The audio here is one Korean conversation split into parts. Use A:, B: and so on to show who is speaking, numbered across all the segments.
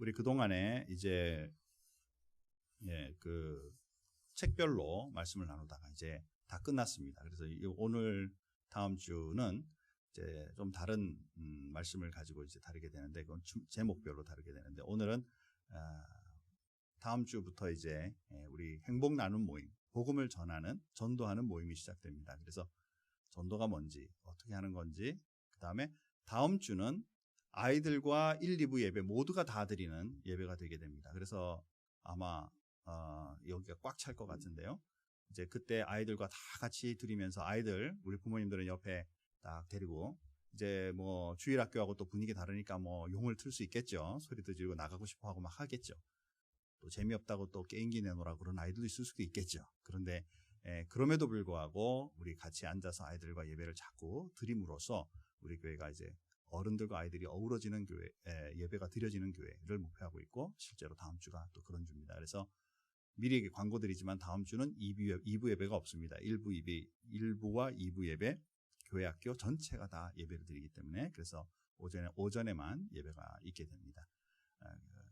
A: 우리 그동안에 이제 그 책별로 말씀을 나누다가 이제 다 끝났습니다. 그래서 오늘 다음 주는 이제 좀 다른 말씀을 가지고 이제 다루게 되는데, 그건 제목별로 다루게 되는데, 오늘은 다음 주부터 이제 우리 행복 나눔 모임, 복음을 전하는, 전도하는 모임이 시작됩니다. 그래서 전도가 뭔지, 어떻게 하는 건지, 그 다음에 다음 주는 아이들과 1, 2부 예배 모두가 다 드리는 예배가 되게 됩니다. 그래서 아마 여기가 꽉 찰 것 같은데요. 이제 그때 아이들과 다 같이 드리면서, 아이들, 우리 부모님들은 옆에 딱 데리고, 이제 뭐 주일학교하고 또 분위기 다르니까 뭐 용을 틀 수 있겠죠. 소리도 지르고 나가고 싶어 하고 막 하겠죠. 또 재미없다고 또 게임기 내놓으라고 그런 아이들도 있을 수도 있겠죠. 그런데 그럼에도 불구하고 우리 같이 앉아서 아이들과 예배를 자꾸 드림으로써 우리 교회가 이제 어른들과 아이들이 어우러지는 교회, 예배가 드려지는 교회를 목표하고 있고, 실제로 다음 주가 또 그런 주입니다. 그래서 미리 광고 드리지만 다음 주는 2부 예배가 없습니다. 1부와 2부 예배, 교회 학교 전체가 다 예배를 드리기 때문에, 그래서 오전에만 예배가 있게 됩니다.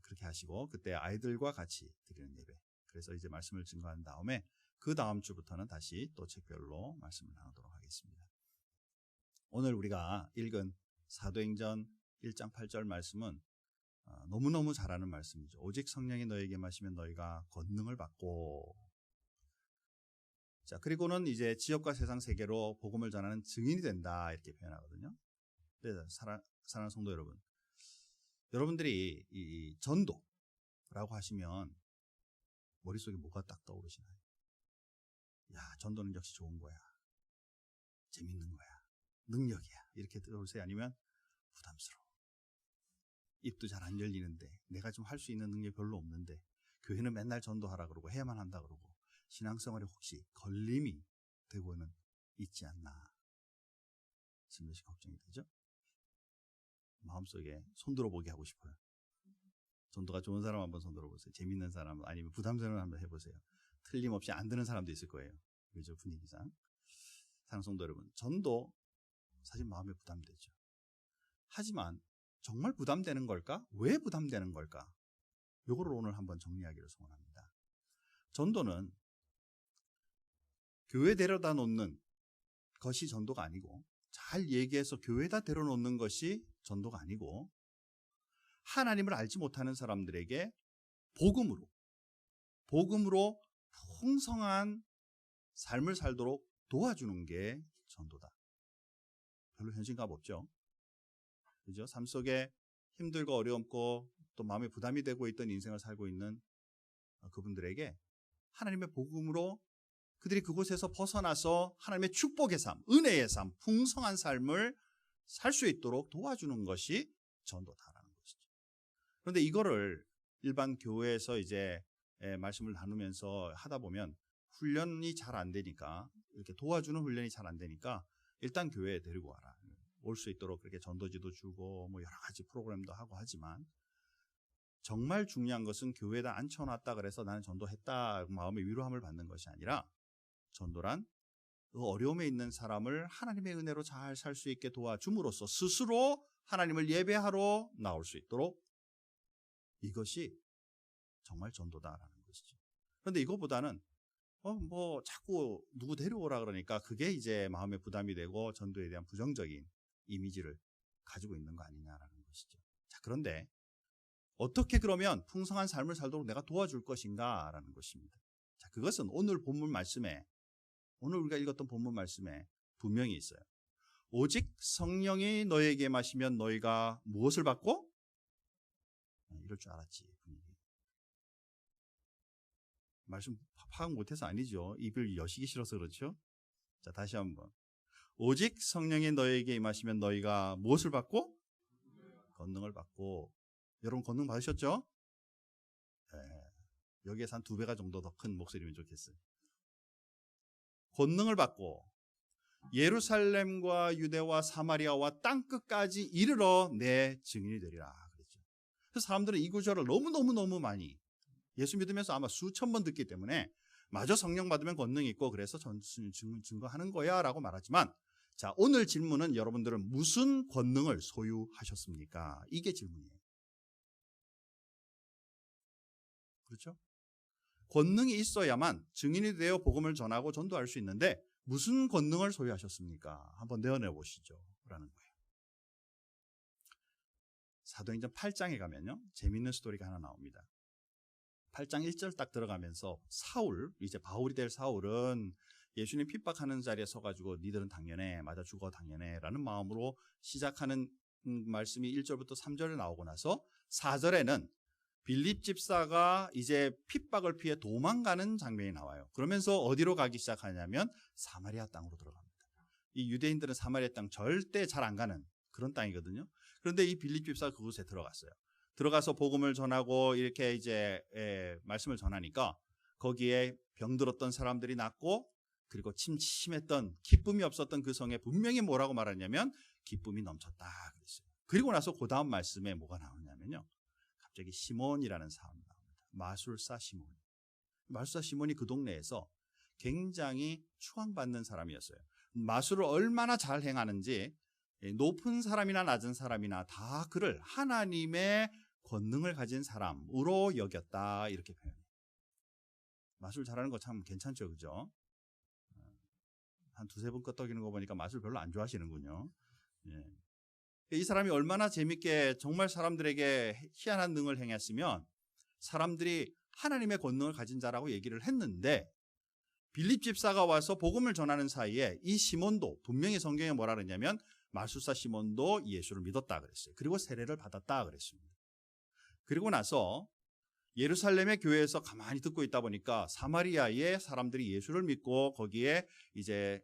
A: 그렇게 하시고, 그때 아이들과 같이 드리는 예배. 그래서 이제 말씀을 증거한 다음에 그 다음 주부터는 다시 또 책별로 말씀을 나누도록 하겠습니다. 오늘 우리가 읽은 사도행전 1장 8절 말씀은 너무너무 잘 아는 말씀이죠. 오직 성령이 너에게 마시면 너희가 권능을 받고. 자, 그리고는 이제 지역과 세상 세계로 복음을 전하는 증인이 된다, 이렇게 표현하거든요. 그래서 사랑하는 성도 여러분, 여러분들이 이 전도라고 하시면 머릿속에 뭐가 딱 떠오르시나요? 야, 전도는 역시 좋은 거야, 재밌는 거야, 능력이야, 이렇게 떠오르세요? 아니면 부담스러워, 입도 잘 안 열리는데, 내가 좀 할 수 있는 능력이 별로 없는데, 교회는 맨날 전도하라 그러고 해야만 한다 그러고, 신앙생활에 혹시 걸림이 되고는 있지 않나, 지금 몇시 걱정이 되죠? 마음속에 손들어보게 하고 싶어요. 전도가 좋은 사람 한번 손들어보세요. 재밌는 사람, 아니면 부담스러운 한번 해보세요. 틀림없이 안 되는 사람도 있을 거예요. 그죠? 분위기상. 사랑하는 성도 여러분, 전도 사실 마음에 부담되죠. 하지만 정말 부담되는 걸까? 왜 부담되는 걸까? 요거를 오늘 한번 정리하기를 소원합니다. 전도는 교회 데려다 놓는 것이 전도가 아니고, 잘 얘기해서 교회에다 데려놓는 것이 전도가 아니고, 하나님을 알지 못하는 사람들에게 복음으로 풍성한 삶을 살도록 도와주는 게 전도다. 별로 현실감 없죠? 그죠? 삶 속에 힘들고 어려움고 또 마음에 부담이 되고 있던 인생을 살고 있는 그분들에게 하나님의 복음으로 그들이 그곳에서 벗어나서 하나님의 축복의 삶, 은혜의 삶, 풍성한 삶을 살 수 있도록 도와주는 것이 전도다라는 것이죠. 그런데 이거를 일반 교회에서 이제 말씀을 나누면서 하다 보면 훈련이 잘 안 되니까, 이렇게 도와주는 훈련이 잘 안 되니까 일단 교회에 데리고 와라, 올 수 있도록 그렇게 전도지도 주고 뭐 여러 가지 프로그램도 하고 하지만, 정말 중요한 것은 교회에다 앉혀놨다 그래서 나는 전도했다 마음의 위로함을 받는 것이 아니라, 전도란 그 어려움에 있는 사람을 하나님의 은혜로 잘 살 수 있게 도와줌으로써 스스로 하나님을 예배하러 나올 수 있도록, 이것이 정말 전도다라는 것이죠. 그런데 이거보다는 뭐 자꾸 누구 데려오라 그러니까 그게 이제 마음에 부담이 되고 전도에 대한 부정적인 이미지를 가지고 있는 거 아니냐라는 것이죠. 자, 그런데 어떻게 그러면 풍성한 삶을 살도록 내가 도와줄 것인가라는 것입니다. 자, 그것은 오늘 본문 말씀에, 오늘 우리가 읽었던 본문 말씀에 분명히 있어요. 오직 성령이 너에게 마시면 너희가 무엇을 받고? 이럴 줄 알았지. 말씀 파악 못해서 아니죠. 입을 여시기 싫어서 그렇죠. 자, 다시 한번. 오직 성령이 너에게 임하시면 너희가 무엇을 받고? 권능을 받고. 여러분 권능 받으셨죠? 네. 여기에서 한 2배가 정도 더 큰 목소리면 좋겠어요. 권능을 받고 예루살렘과 유대와 사마리아와 땅끝까지 이르러 내 증인이 되리라 그랬죠. 그래서 사람들은 이 구절을 너무 많이 예수 믿으면서 아마 수천 번 듣기 때문에 마저 성령 받으면 권능이 있고 그래서 증거하는 거야 라고 말하지만, 자, 오늘 질문은 여러분들은 무슨 권능을 소유하셨습니까? 이게 질문이에요. 그렇죠? 권능이 있어야만 증인이 되어 복음을 전하고 전도할 수 있는데 무슨 권능을 소유하셨습니까? 한번 내어내 보시죠. 라는 거예요. 사도행전 8장에 가면요. 재미있는 스토리가 하나 나옵니다. 8장 1절 딱 들어가면서 이제 바울이 될 사울은 예수님 핍박하는 자리에 서가지고 니들은 당연해, 맞아 죽어 당연해 라는 마음으로 시작하는 말씀이 1절부터 3절에 나오고 나서 4절에는 빌립 집사가 이제 핍박을 피해 도망가는 장면이 나와요. 그러면서 어디로 가기 시작하냐면 사마리아 땅으로 들어갑니다. 이 유대인들은 사마리아 땅 절대 잘 안 가는 그런 땅이거든요. 그런데 이 빌립 집사가 그곳에 들어갔어요. 들어가서 복음을 전하고 이렇게 이제 말씀을 전하니까 거기에 병들었던 사람들이 낫고 그리고 침침했던 기쁨이 없었던 그 성에 분명히 뭐라고 말하냐면 기쁨이 넘쳤다 그랬어요. 그리고 나서 그 다음 말씀에 뭐가 나오냐면요. 갑자기 시몬이라는 사람이 나옵니다. 마술사 시몬. 마술사 시몬이 그 동네에서 굉장히 추앙받는 사람이었어요. 마술을 얼마나 잘 행하는지 높은 사람이나 낮은 사람이나 다 그를 하나님의 권능을 가진 사람으로 여겼다 이렇게 표현해요. 마술 잘하는 거 참 괜찮죠, 그죠? 한 두세 번 끄떡이는 거 보니까 마술 별로 안 좋아하시는군요. 예. 이 사람이 얼마나 재밌게 정말 사람들에게 희한한 능을 행했으면 사람들이 하나님의 권능을 가진 자라고 얘기를 했는데 빌립 집사가 와서 복음을 전하는 사이에 이 시몬도 분명히 성경에 뭐라 그랬냐면 마술사 시몬도 예수를 믿었다 그랬어요. 그리고 세례를 받았다 그랬습니다. 그리고 나서 예루살렘의 교회에서 가만히 듣고 있다 보니까 사마리아의 사람들이 예수를 믿고 거기에 이제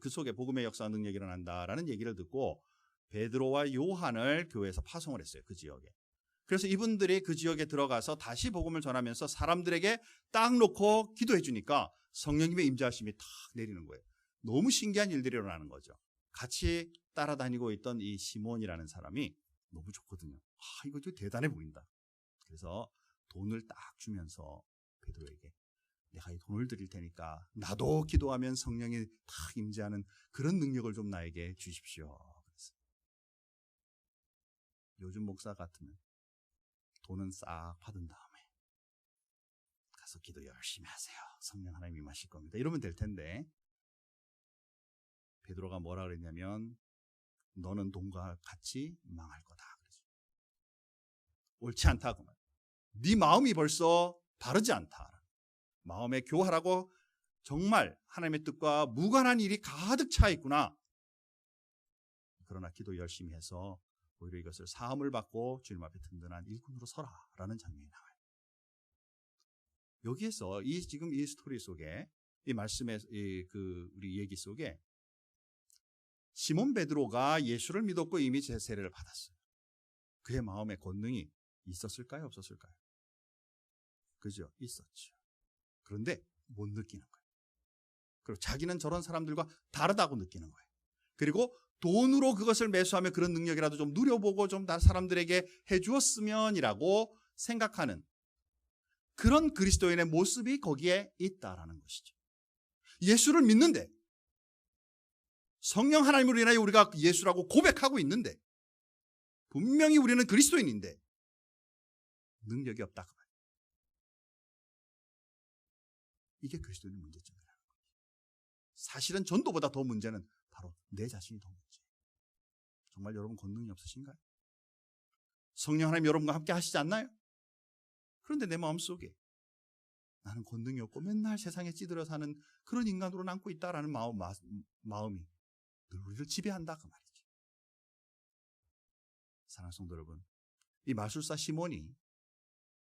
A: 그 속에 복음의 역사 능력이 일어난다라는 얘기를 듣고 베드로와 요한을 교회에서 파송을 했어요. 그 지역에. 그래서 이분들이 그 지역에 들어가서 다시 복음을 전하면서 사람들에게 딱 놓고 기도해 주니까 성령님의 임재하심이 탁 내리는 거예요. 너무 신기한 일들이 일어나는 거죠. 같이 따라다니고 있던 이 시몬이라는 사람이 너무 좋거든요. 이거 좀 대단해 보인다. 그래서 돈을 딱 주면서 베드로에게 내가 이 돈을 드릴 테니까 나도 기도하면 성령이 탁 임재하는 그런 능력을 좀 나에게 주십시오. 그랬어요. 요즘 목사 같으면 돈은 싹 받은 다음에 가서 기도 열심히 하세요. 성령 하나님 임하실 겁니다. 이러면 될 텐데 베드로가 뭐라 그랬냐면 너는 돈과 같이 망할 거다. 그랬어요. 옳지 않다 그 말. 네 마음이 벌써 바르지 않다. 마음에 교활하고 정말 하나님의 뜻과 무관한 일이 가득 차 있구나. 그러나 기도 열심히 해서 오히려 이것을 사함을 받고 주님 앞에 든든한 일꾼으로 서라라는 장면이 나와요. 여기에서 지금 이 스토리 속에 이 말씀의 우리 얘기 속에 시몬 베드로가 예수를 믿었고 이미 세례를 받았어요. 그의 마음에 권능이 있었을까요? 없었을까요? 그죠? 있었죠. 그런데 못 느끼는 거예요. 그리고 자기는 저런 사람들과 다르다고 느끼는 거예요. 그리고 돈으로 그것을 매수하며 그런 능력이라도 좀 누려보고 좀 사람들에게 해주었으면이라고 생각하는 그런 그리스도인의 모습이 거기에 있다라는 것이죠. 예수를 믿는데 성령 하나님으로 인하여 우리가 예수라고 고백하고 있는데 분명히 우리는 그리스도인인데 능력이 없다 그 말이에요. 이게 그리스도인의 문제점이라는 거예요. 사실은 전도보다 더 문제는 바로 내 자신이 더 문제예요. 정말 여러분 권능이 없으신가요? 성령 하나님 여러분과 함께 하시지 않나요? 그런데 내 마음속에 나는 권능이 없고 맨날 세상에 찌들어 사는 그런 인간으로 남고 있다라는 마음이 늘 우리를 지배한다 그 말이죠. 사랑하는 성도 여러분, 이 마술사 시몬이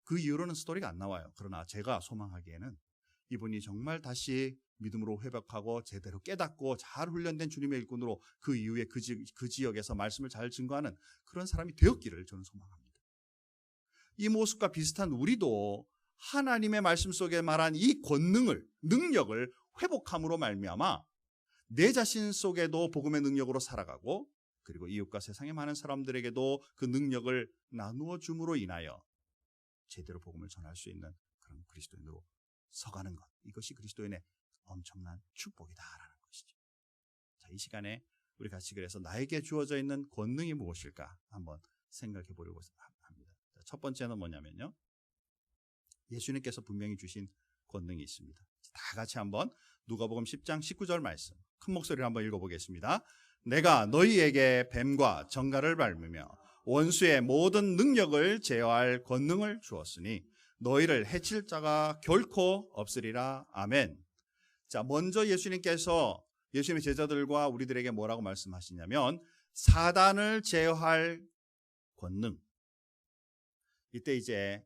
A: 그 이후로는 스토리가 안 나와요. 그러나 제가 소망하기에는 이분이 정말 다시 믿음으로 회복하고 제대로 깨닫고 잘 훈련된 주님의 일꾼으로 그 이후에 그 지역에서 말씀을 잘 증거하는 그런 사람이 되었기를 저는 소망합니다. 이 모습과 비슷한 우리도 하나님의 말씀 속에 말한 이 권능을, 능력을 회복함으로 말미암아 내 자신 속에도 복음의 능력으로 살아가고 그리고 이웃과 세상의 많은 사람들에게도 그 능력을 나누어 줌으로 인하여 제대로 복음을 전할 수 있는 그런 그리스도인으로 서가는 것, 이것이 그리스도인의 엄청난 축복이다라는 것이죠. 자, 이 시간에 우리 같이 그래서 나에게 주어져 있는 권능이 무엇일까 한번 생각해 보려고 합니다. 첫 번째는 뭐냐면요, 예수님께서 분명히 주신 권능이 있습니다. 다 같이 한번 누가복음 10장 19절 말씀 큰 목소리로 한번 읽어보겠습니다. 내가 너희에게 뱀과 정갈을 밟으며 원수의 모든 능력을 제어할 권능을 주었으니 너희를 해칠 자가 결코 없으리라. 아멘. 자, 먼저 예수님께서 예수님의 제자들과 우리들에게 뭐라고 말씀하시냐면 사단을 제어할 권능. 이때 이제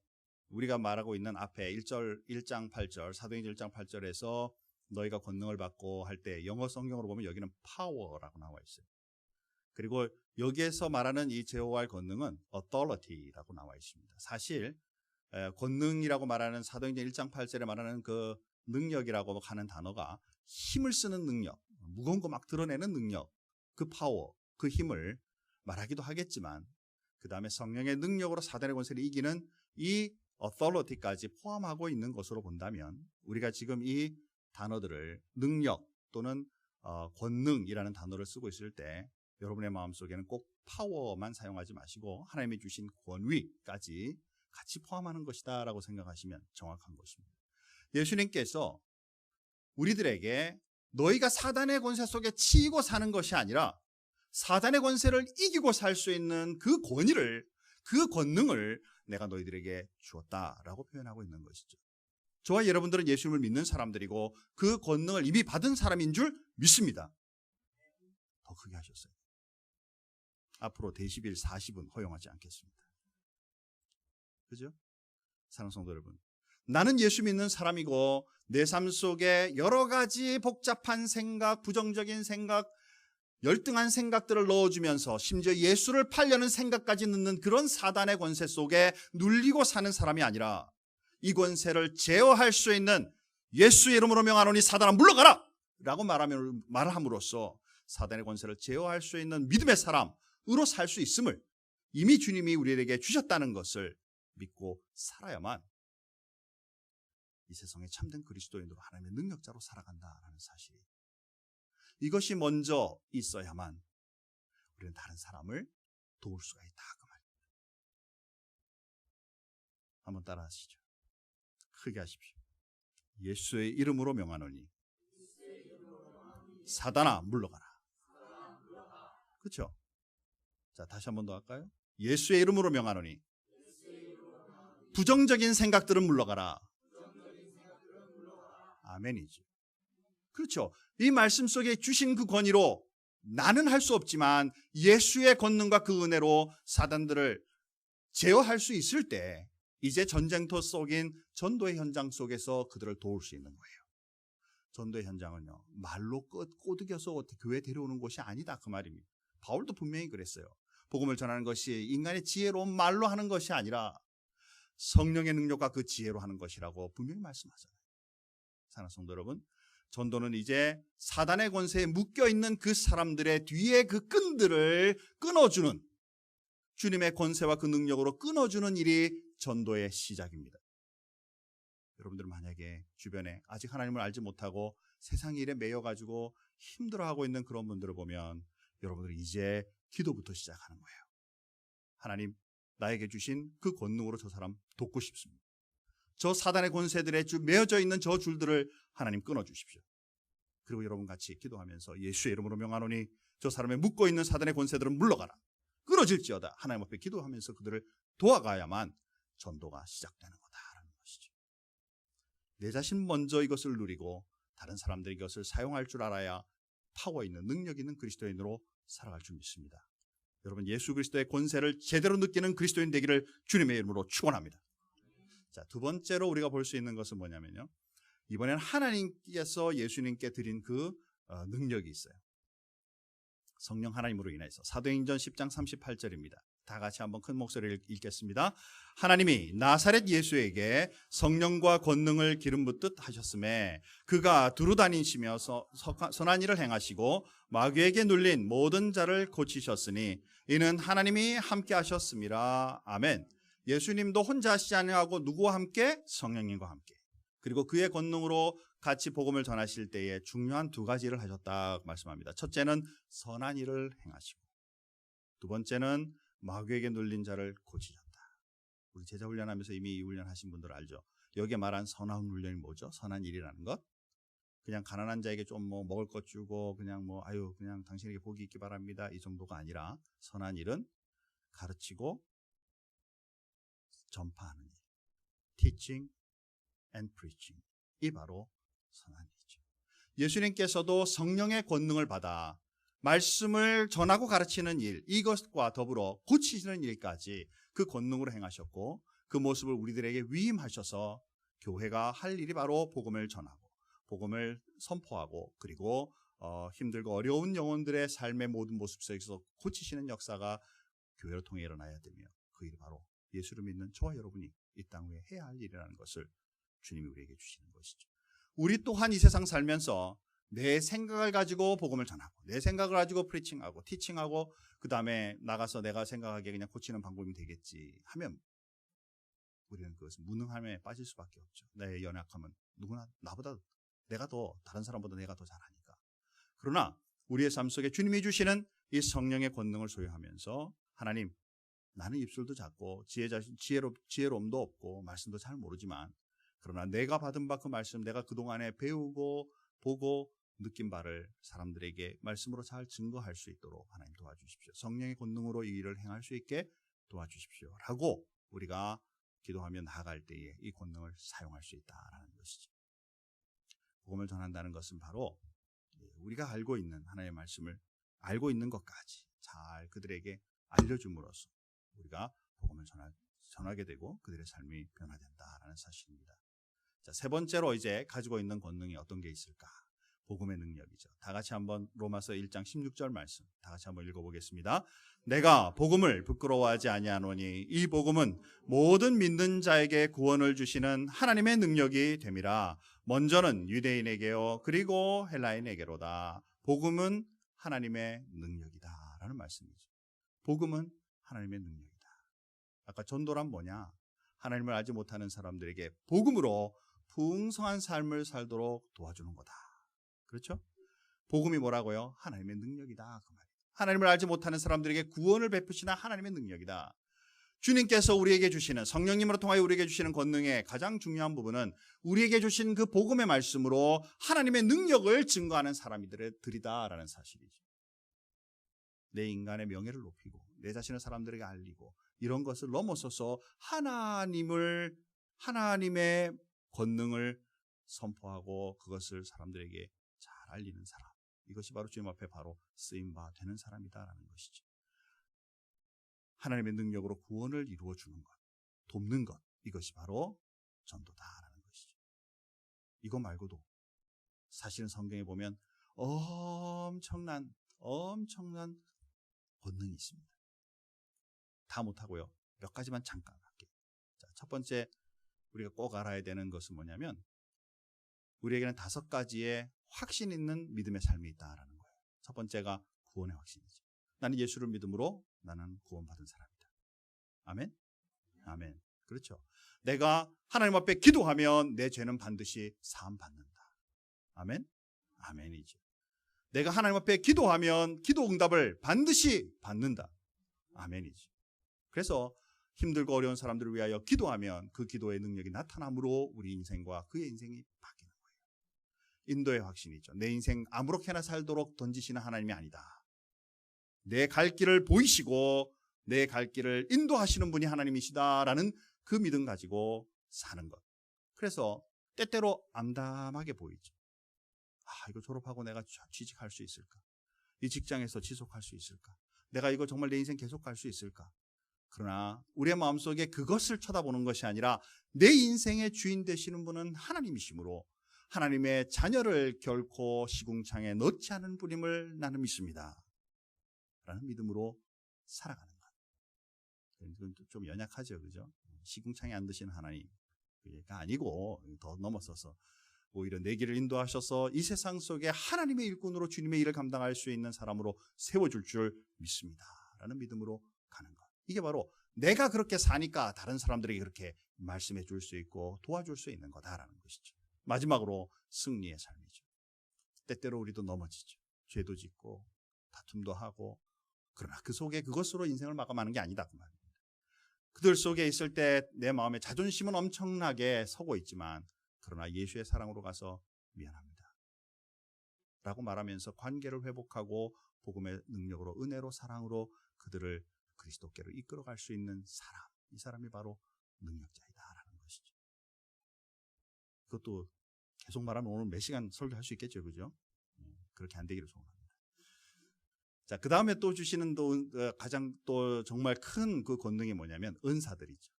A: 우리가 말하고 있는 앞에 1장 8절 사도행전 1장 8절에서 너희가 권능을 받고 할 때 영어 성경으로 보면 여기는 power라고 나와 있어요. 그리고 여기에서 말하는 이 제어할 권능은 authority라고 나와 있습니다. 사실 권능이라고 말하는 사도행전 1장 8절에 말하는 그 능력이라고 하는 단어가 힘을 쓰는 능력, 무거운 거 막 드러내는 능력, 그 파워, 그 힘을 말하기도 하겠지만 그 다음에 성령의 능력으로 사단의 권세를 이기는 이 authority까지 포함하고 있는 것으로 본다면 우리가 지금 이 단어들을 능력 또는 권능이라는 단어를 쓰고 있을 때 여러분의 마음속에는 꼭 파워만 사용하지 마시고 하나님이 주신 권위까지 같이 포함하는 것이다 라고 생각하시면 정확한 것입니다. 예수님께서 우리들에게 너희가 사단의 권세 속에 치이고 사는 것이 아니라 사단의 권세를 이기고 살 수 있는 그 권위를, 그 권능을 내가 너희들에게 주었다라고 표현하고 있는 것이죠. 저와 여러분들은 예수님을 믿는 사람들이고 그 권능을 이미 받은 사람인 줄 믿습니다. 더 크게 하셨어요. 앞으로 데시벨 40은 허용하지 않겠습니다. 그죠? 사랑하는 성도 여러분, 나는 예수 믿는 사람이고 내 삶 속에 여러 가지 복잡한 생각, 부정적인 생각, 열등한 생각들을 넣어주면서 심지어 예수를 팔려는 생각까지 넣는 그런 사단의 권세 속에 눌리고 사는 사람이 아니라 이 권세를 제어할 수 있는 예수의 이름으로 명하노니 사단아 물러가라! 라고 말함으로써 사단의 권세를 제어할 수 있는 믿음의 사람으로 살 수 있음을 이미 주님이 우리에게 주셨다는 것을 믿고 살아야만 이 세상에 참된 그리스도인으로 하나님의 능력자로 살아간다라는 사실이, 이것이 먼저 있어야만 우리는 다른 사람을 도울 수가 있다 그 말입니다. 한번 따라 하시죠. 크게 하십시오. 예수의 이름으로 명하노니 사단아 물러가라. 그렇죠? 자, 다시 한 번 더 할까요? 예수의 이름으로 명하노니 부정적인 생각들은 물러가라. 아멘이죠. 그렇죠. 이 말씀 속에 주신 그 권위로 나는 할 수 없지만 예수의 권능과 그 은혜로 사단들을 제어할 수 있을 때 이제 전쟁터 속인 전도의 현장 속에서 그들을 도울 수 있는 거예요. 전도의 현장은요, 말로 꼬드겨서 교회 데려오는 곳이 아니다 그 말입니다. 바울도 분명히 그랬어요. 복음을 전하는 것이 인간의 지혜로운 말로 하는 것이 아니라 성령의 능력과 그 지혜로 하는 것이라고 분명히 말씀하잖아요. 사랑하는 성도 여러분, 전도는 이제 사단의 권세에 묶여있는 그 사람들의 뒤에 그 끈들을 끊어주는, 주님의 권세와 그 능력으로 끊어주는 일이 전도의 시작입니다. 여러분들 만약에 주변에 아직 하나님을 알지 못하고 세상 일에 매여가지고 힘들어하고 있는 그런 분들을 보면 여러분들이 이제 기도부터 시작하는 거예요. 하나님, 나에게 주신 그 권능으로 저 사람 돕고 싶습니다. 저 사단의 권세들에 매어져 있는 저 줄들을 하나님 끊어주십시오. 그리고 여러분 같이 기도하면서 예수의 이름으로 명하노니 저 사람의 묶어있는 사단의 권세들은 물러가라. 끊어질지어다. 하나님 앞에 기도하면서 그들을 도와가야만 전도가 시작되는 거다라는 것이죠. 내 자신 먼저 이것을 누리고 다른 사람들이 이것을 사용할 줄 알아야 파워 있는, 능력 있는 그리스도인으로 살아갈 줄 믿습니다. 여러분, 예수 그리스도의 권세를 제대로 느끼는 그리스도인 되기를 주님의 이름으로 축원합니다. 자, 두 번째로 우리가 볼 수 있는 것은 뭐냐면요, 이번에는 하나님께서 예수님께 드린 그 능력이 있어요. 성령 하나님으로 인해서. 사도행전 10장 38절입니다. 다 같이 한번 큰 목소리를 읽겠습니다. 하나님이 나사렛 예수에게 성령과 권능을 기름 붓듯 하셨음에 그가 두루 다니시며 선한 일을 행하시고 마귀에게 눌린 모든 자를 고치셨으니 이는 하나님이 함께 하셨습니다. 아멘. 예수님도 혼자 하시지 아니하고 누구와 함께? 성령님과 함께. 그리고 그의 권능으로 같이 복음을 전하실 때에 중요한 두 가지를 하셨다 말씀합니다. 첫째는 선한 일을 행하시고, 두 번째는 마귀에게 눌린 자를 고치셨다. 우리 제자 훈련하면서 이미 이 훈련하신 분들 알죠? 여기에 말한 선한 훈련이 뭐죠? 선한 일이라는 것. 그냥 가난한 자에게 좀 뭐 먹을 것 주고 그냥 뭐 아유 그냥 당신에게 복이 있기 바랍니다. 이 정도가 아니라 선한 일은 가르치고 전파하는 일. teaching and preaching. 이 바로 선한 일이죠. 예수님께서도 성령의 권능을 받아 말씀을 전하고 가르치는 일, 이것과 더불어 고치시는 일까지 그 권능으로 행하셨고 그 모습을 우리들에게 위임하셔서 교회가 할 일이 바로 복음을 전하고 복음을 선포하고 그리고 힘들고 어려운 영혼들의 삶의 모든 모습 속에서 고치시는 역사가 교회를 통해 일어나야 되며 그 일이 바로 예수를 믿는 저와 여러분이 이 땅 위에 해야 할 일이라는 것을 주님이 우리에게 주시는 것이죠. 우리 또한 이 세상 살면서 내 생각을 가지고 복음을 전하고 내 생각을 가지고 프리칭하고 티칭하고 그 다음에 나가서 내가 생각하기에 그냥 고치는 방법이 되겠지 하면 우리는 그것은 무능함에 빠질 수밖에 없죠. 내 연약함은 누구나 나보다 내가 더 다른 사람보다 내가 더 잘하니까. 그러나 우리의 삶 속에 주님이 주시는 이 성령의 권능을 소유하면서 하나님 나는 입술도 작고 지혜로움도 없고 말씀도 잘 모르지만 그러나 내가 받은 바 그 말씀 내가 그동안에 배우고 보고 느낀 바를 사람들에게 말씀으로 잘 증거할 수 있도록 하나님 도와주십시오. 성령의 권능으로 이 일을 행할 수 있게 도와주십시오. 라고 우리가 기도하며 나아갈 때에 이 권능을 사용할 수 있다라는 것이죠. 복음을 전한다는 것은 바로 우리가 알고 있는 하나님의 말씀을 알고 있는 것까지 잘 그들에게 알려줌으로써 우리가 복음을 전하게 되고 그들의 삶이 변화된다라는 사실입니다. 자, 세 번째로 이제 가지고 있는 권능이 어떤 게 있을까? 복음의 능력이죠. 다 같이 한번 로마서 1장 16절 말씀 다 같이 한번 읽어보겠습니다. 내가 복음을 부끄러워하지 아니하노니 이 복음은 모든 믿는 자에게 구원을 주시는 하나님의 능력이 됨이라. 먼저는 유대인에게요 그리고 헬라인에게로다. 복음은 하나님의 능력이다 라는 말씀이죠. 복음은 하나님의 능력이다. 아까 전도란 뭐냐? 하나님을 알지 못하는 사람들에게 복음으로 풍성한 삶을 살도록 도와주는 거다. 그렇죠? 복음이 뭐라고요? 하나님의 능력이다 그 말이에요. 하나님을 알지 못하는 사람들에게 구원을 베푸시는 하나님의 능력이다. 주님께서 우리에게 주시는 성령님으로 통하여 우리에게 주시는 권능의 가장 중요한 부분은 우리에게 주신 그 복음의 말씀으로 하나님의 능력을 증거하는 사람들이다라는 사실이죠. 내 인간의 명예를 높이고 내 자신을 사람들에게 알리고 이런 것을 넘어서서 하나님의 권능을 선포하고 그것을 사람들에게 잘 알리는 사람, 이것이 바로 주님 앞에 바로 쓰임바 되는 사람이다라는 것이죠. 하나님의 능력으로 구원을 이루어 주는 것, 돕는 것, 이것이 바로 전도다라는 것이죠. 이거 말고도 사실은 성경에 보면 엄청난 권능이 있습니다. 다 못하고요. 몇 가지만 잠깐 할게요. 자, 첫 번째 우리가 꼭 알아야 되는 것은 뭐냐면 우리에게는 5가지의 확신 있는 믿음의 삶이 있다라는 거예요. 첫 번째가 구원의 확신이죠. 나는 예수를 믿음으로 나는 구원받은 사람이다. 아멘? 아멘. 그렇죠. 내가 하나님 앞에 기도하면 내 죄는 반드시 사함받는다. 아멘? 아멘이죠. 내가 하나님 앞에 기도하면 기도 응답을 반드시 받는다. 아멘이죠. 그래서 힘들고 어려운 사람들을 위하여 기도하면 그 기도의 능력이 나타남으로 우리 인생과 그의 인생이 바뀌는 거예요. 인도의 확신이죠. 내 인생 아무렇게나 살도록 던지시는 하나님이 아니다. 내 갈 길을 보이시고 내 갈 길을 인도하시는 분이 하나님이시다라는 그 믿음 가지고 사는 것. 그래서 때때로 암담하게 보이죠. 이거 졸업하고 내가 취직할 수 있을까? 이 직장에서 지속할 수 있을까? 내가 이거 정말 내 인생 계속 갈 수 있을까? 그러나 우리의 마음속에 그것을 쳐다보는 것이 아니라 내 인생의 주인 되시는 분은 하나님이시므로 하나님의 자녀를 결코 시궁창에 넣지 않은 분임을 나는 믿습니다. 라는 믿음으로 살아가는 것. 이건 좀 연약하죠, 그죠? 시궁창에 안 드시는 하나님가 아니고 더 넘어서서 오히려 내 길을 인도하셔서 이 세상 속에 하나님의 일꾼으로 주님의 일을 감당할 수 있는 사람으로 세워줄 줄 믿습니다. 라는 믿음으로 가는 것. 이게 바로 내가 그렇게 사니까 다른 사람들에게 그렇게 말씀해 줄 수 있고 도와줄 수 있는 거다라는 것이죠. 마지막으로 승리의 삶이죠. 때때로 우리도 넘어지죠. 죄도 짓고 다툼도 하고 그러나 그 속에 그것으로 인생을 마감하는 게 아니다 그 말입니다. 그들 속에 있을 때 내 마음의 자존심은 엄청나게 서고 있지만 그러나 예수의 사랑으로 가서 미안합니다 라고 말하면서 관계를 회복하고 복음의 능력으로 은혜로 사랑으로 그들을 그리스도께로 이끌어갈 수 있는 사람, 이 사람이 바로 능력자이다라는 것이죠. 그것도 계속 말하면 오늘 몇 시간 설교할 수 있겠죠, 그죠? 그렇게 안 되기를 소원합니다. 자, 그 다음에 또 주시는 또 가장 또 정말 큰 그 권능이 뭐냐면 은사들이죠.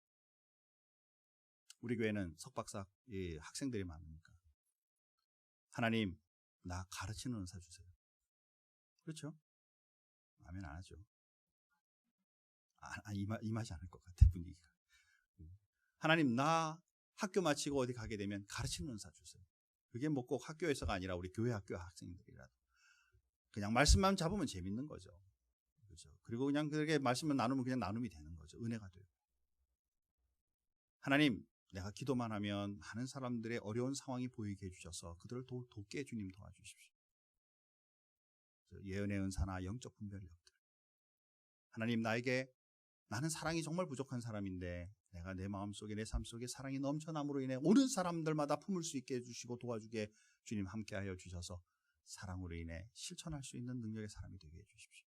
A: 우리 교회는 석박사 학생들이 많으니까 하나님 나 가르치는 은사 주세요. 그렇죠? 아멘 안 하죠. 임하지 않을 것 같아 분위기가. 하나님 나 학교 마치고 어디 가게 되면 가르치는 은사 주세요. 그게 뭐 꼭 학교에서가 아니라 우리 교회 학교 학생들이라도 그냥 말씀만 잡으면 재밌는 거죠. 그렇죠? 그리고 그냥 그렇게 말씀만 나누면 그냥 나눔이 되는 거죠. 은혜가 되고. 하나님 내가 기도만 하면 많은 사람들의 어려운 상황이 보이게 해주셔서 그들을 돕게 주님 도와주십시오. 예언의 은사나 영적 분별력들. 하나님 나는 사랑이 정말 부족한 사람인데 내가 내 마음속에 내 삶속에 사랑이 넘쳐남으로 인해 모든 사람들마다 품을 수 있게 해주시고 도와주게 주님 함께하여 주셔서 사랑으로 인해 실천할 수 있는 능력의 사람이 되게 해주십시오.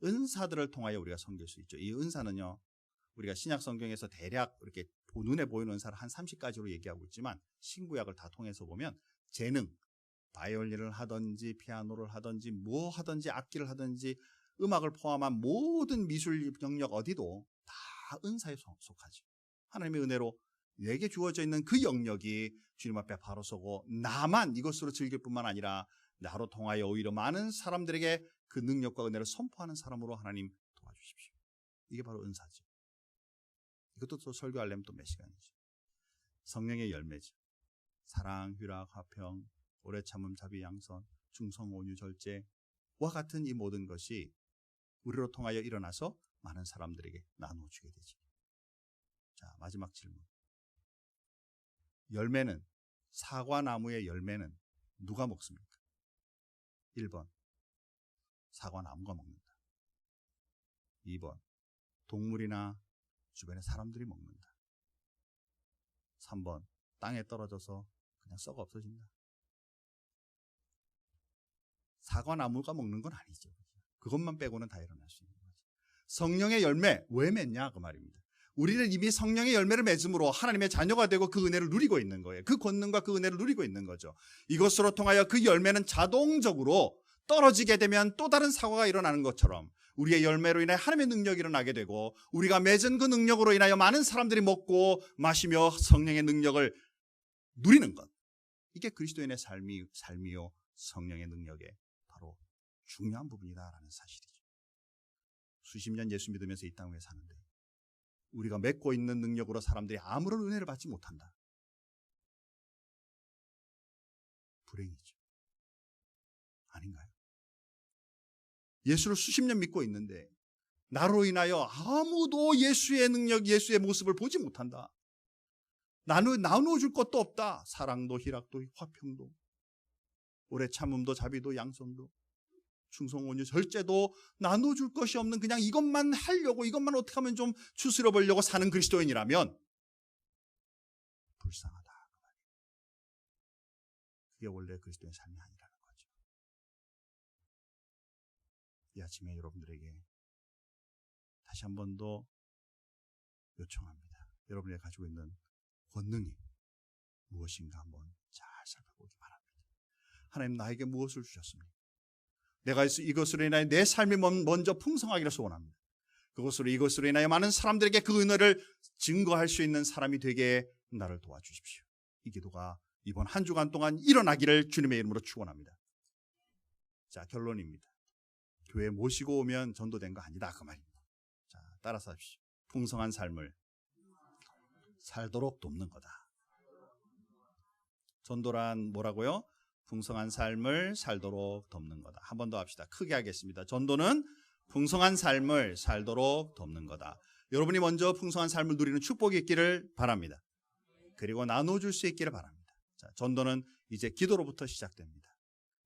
A: 은사들을 통하여 우리가 섬길 수 있죠. 이 은사는요 우리가 신약 성경에서 대략 이렇게 눈에 보이는 은사를 한 30가지로 얘기하고 있지만 신구약을 다 통해서 보면 재능, 바이올린을 하든지 피아노를 하든지 뭐 하든지 악기를 하든지 음악을 포함한 모든 미술 영역 어디도 다 은사에 속하죠. 하나님의 은혜로 내게 주어져 있는 그 영역이 주님 앞에 바로 서고 나만 이것으로 즐길 뿐만 아니라 나로 통하여 오히려 많은 사람들에게 그 능력과 은혜를 선포하는 사람으로 하나님 도와주십시오. 이게 바로 은사죠. 이것도 또 설교하려면 또 몇 시간이죠. 성령의 열매죠. 사랑, 휴락, 화평, 오래 참음, 자비, 양선, 중성, 온유, 절제와 같은 이 모든 것이 우리로 통하여 일어나서 많은 사람들에게 나누어주게 되죠. 자, 마지막 질문. 열매는, 사과나무의 열매는 누가 먹습니까? 1번, 사과나무가 먹는다. 2번, 동물이나 주변의 사람들이 먹는다. 3번, 땅에 떨어져서 그냥 썩어 없어진다. 사과나무가 먹는 건 아니죠. 그것만 빼고는 다 일어날 수 있는 거죠. 성령의 열매, 왜 맺냐 그 말입니다. 우리는 이미 성령의 열매를 맺음으로 하나님의 자녀가 되고 그 은혜를 누리고 있는 거예요. 그 권능과 그 은혜를 누리고 있는 거죠. 이것으로 통하여 그 열매는 자동적으로 떨어지게 되면 또 다른 사과가 일어나는 것처럼 우리의 열매로 인해 하나님의 능력이 일어나게 되고 우리가 맺은 그 능력으로 인하여 많은 사람들이 먹고 마시며 성령의 능력을 누리는 것. 이게 그리스도인의 삶이요 성령의 능력의 바로 중요한 부분이다라는 사실이죠. 수십 년 예수 믿으면서 이 땅 위에 사는데 우리가 맺고 있는 능력으로 사람들이 아무런 은혜를 받지 못한다. 불행이죠. 아닌가요? 예수를 수십 년 믿고 있는데 나로 인하여 아무도 예수의 능력, 예수의 모습을 보지 못한다. 나누어줄 것도 없다. 사랑도, 희락도, 화평도, 오래 참음도, 자비도, 양선도, 충성, 온유, 절제도 나눠줄 것이 없는 그냥 이것만 하려고 이것만 어떻게 하면 좀 추스려 보려고 사는 그리스도인이라면 불쌍하다. 그게 원래 그리스도의 삶이 아니라는 거죠. 이 아침에 여러분들에게 다시 한 번 더 요청합니다. 여러분이 가지고 있는 권능이 무엇인가 한번 잘 살펴보기 바랍니다. 하나님 나에게 무엇을 주셨습니까? 내가 이것으로 인하여 내 삶이 먼저 풍성하기를 소원합니다. 이것으로 인하여 많은 사람들에게 그 은혜를 증거할 수 있는 사람이 되게 나를 도와주십시오. 이 기도가 이번 한 주간 동안 일어나기를 주님의 이름으로 축원합니다. 자, 결론입니다. 교회 모시고 오면 전도된 거 아니다 그 말입니다. 자, 따라서 하십시오. 풍성한 삶을 살도록 돕는 거다. 전도란 뭐라고요? 풍성한 삶을 살도록 돕는 거다. 한 번 더 합시다. 크게 하겠습니다. 전도는 풍성한 삶을 살도록 돕는 거다. 여러분이 먼저 풍성한 삶을 누리는 축복이 있기를 바랍니다. 그리고 나눠줄 수 있기를 바랍니다. 자, 전도는 이제 기도로부터 시작됩니다.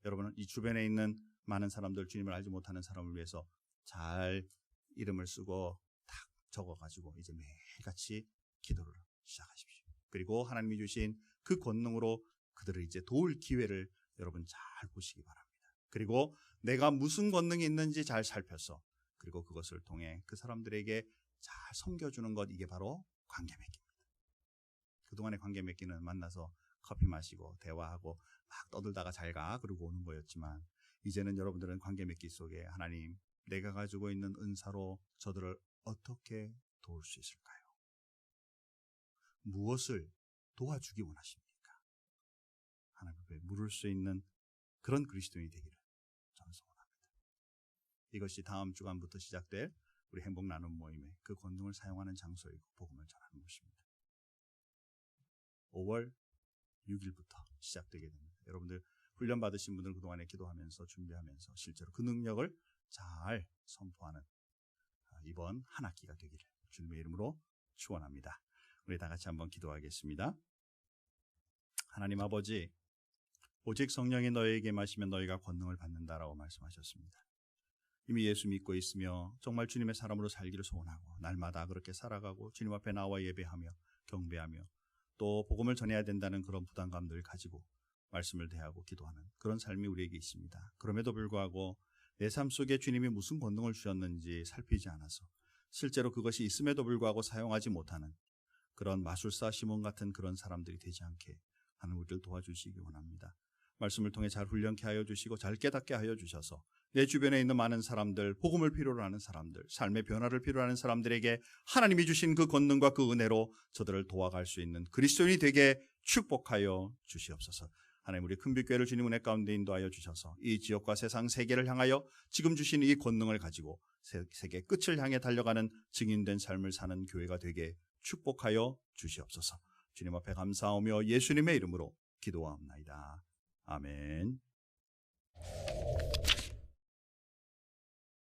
A: 여러분은 이 주변에 있는 많은 사람들, 주님을 알지 못하는 사람을 위해서 잘 이름을 쓰고 딱 적어가지고 이제 매일같이 기도를 시작하십시오. 그리고 하나님이 주신 그 권능으로 그들을 이제 도울 기회를 여러분 잘 보시기 바랍니다. 그리고 내가 무슨 권능이 있는지 잘 살펴서 그리고 그것을 통해 그 사람들에게 잘 섬겨주는 것, 이게 바로 관계 맺기입니다. 그동안의 관계 맺기는 만나서 커피 마시고 대화하고 막 떠들다가 잘 가 그러고 오는 거였지만, 이제는 여러분들은 관계 맺기 속에 하나님, 내가 가지고 있는 은사로 저들을 어떻게 도울 수 있을까요? 무엇을 도와주기 원하십니까? 하나님 앞에 물을 수 있는 그런 그리스도인이 되기를 저는 소원합니다. 이것이 다음 주간부터 시작될 우리 행복 나눔 모임의 그 권능을 사용하는 장소이고 복음을 전하는 것입니다. 5월 6일부터 시작되게 됩니다. 여러분들 훈련 받으신 분들 그동안에 기도하면서 준비하면서 실제로 그 능력을 잘 선포하는 이번 한 학기가 되기를 주님의 이름으로 축원합니다. 우리 다 같이 한번 기도하겠습니다. 하나님 아버지, 오직 성령이 너희에게 마시면 너희가 권능을 받는다라고 말씀하셨습니다. 이미 예수 믿고 있으며 정말 주님의 사람으로 살기를 소원하고 날마다 그렇게 살아가고 주님 앞에 나와 예배하며 경배하며 또 복음을 전해야 된다는 그런 부담감들을 가지고 말씀을 대하고 기도하는 그런 삶이 우리에게 있습니다. 그럼에도 불구하고 내 삶 속에 주님이 무슨 권능을 주셨는지 살피지 않아서 실제로 그것이 있음에도 불구하고 사용하지 못하는 그런 마술사 시몬 같은 그런 사람들이 되지 않게 하나님 우리를 도와주시기 원합니다. 말씀을 통해 잘 훈련케 하여 주시고 잘 깨닫게 하여 주셔서 내 주변에 있는 많은 사람들, 복음을 필요로 하는 사람들, 삶의 변화를 필요로 하는 사람들에게 하나님이 주신 그 권능과 그 은혜로 저들을 도와갈 수 있는 그리스도인이 되게 축복하여 주시옵소서. 하나님, 우리 큰빛교회를 주님 은혜 가운데 인도하여 주셔서 이 지역과 세상 세계를 향하여 지금 주신 이 권능을 가지고 세계 끝을 향해 달려가는 증인된 삶을 사는 교회가 되게 축복하여 주시옵소서. 주님 앞에 감사하며 예수님의 이름으로 기도하옵나이다. 아멘.